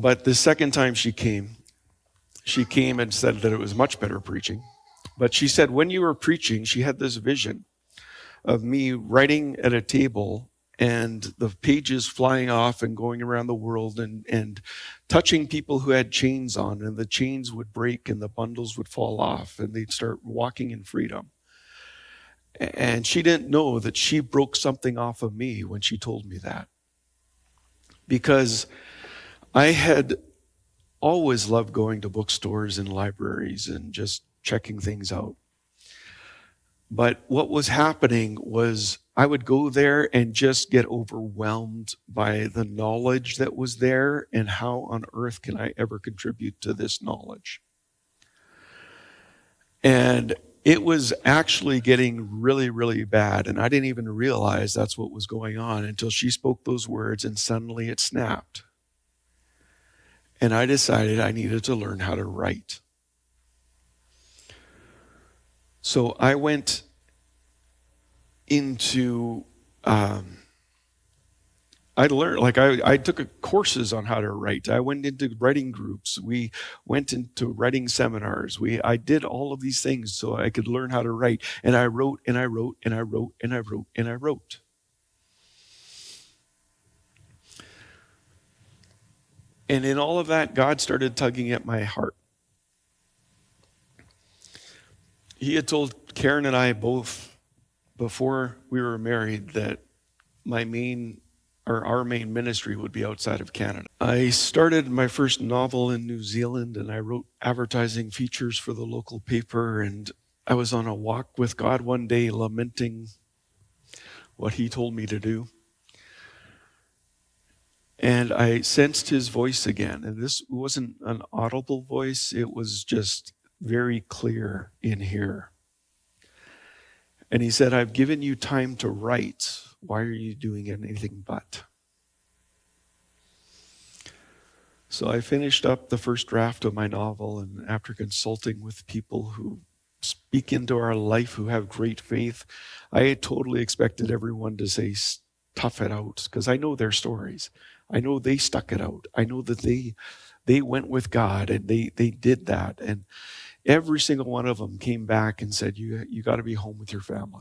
But the second time she came and said that it was much better preaching. But she said, when you were preaching, she had this vision of me writing at a table and the pages flying off and going around the world and touching people who had chains on, and the chains would break and the bundles would fall off and they'd start walking in freedom. And she didn't know that she broke something off of me when she told me that. Because I had always loved going to bookstores and libraries and just checking things out. But what was happening was I would go there and just get overwhelmed by the knowledge that was there, and how on earth can I ever contribute to this knowledge? And it was actually getting really, really bad, and I didn't even realize that's what was going on until she spoke those words, and suddenly it snapped. And I decided I needed to learn how to write. So I went into, I took courses on how to write. I went into writing groups. We went into writing seminars. I did all of these things so I could learn how to write. And I wrote and I wrote and I wrote and I wrote and I wrote. And in all of that, God started tugging at my heart. He had told Karen and I both before we were married that our main ministry would be outside of Canada. I started my first novel in New Zealand, and I wrote advertising features for the local paper, and I was on a walk with God one day lamenting what he told me to do. And I sensed his voice again, and this wasn't an audible voice, it was just very clear in here. And he said, I've given you time to write. Why are you doing anything but? So I finished up the first draft of my novel, and after consulting with people who speak into our life, who have great faith, I had totally expected everyone to say, tough it out, because I know their stories. I know they stuck it out. I know that they went with God and they did that. And every single one of them came back and said, you got to be home with your family.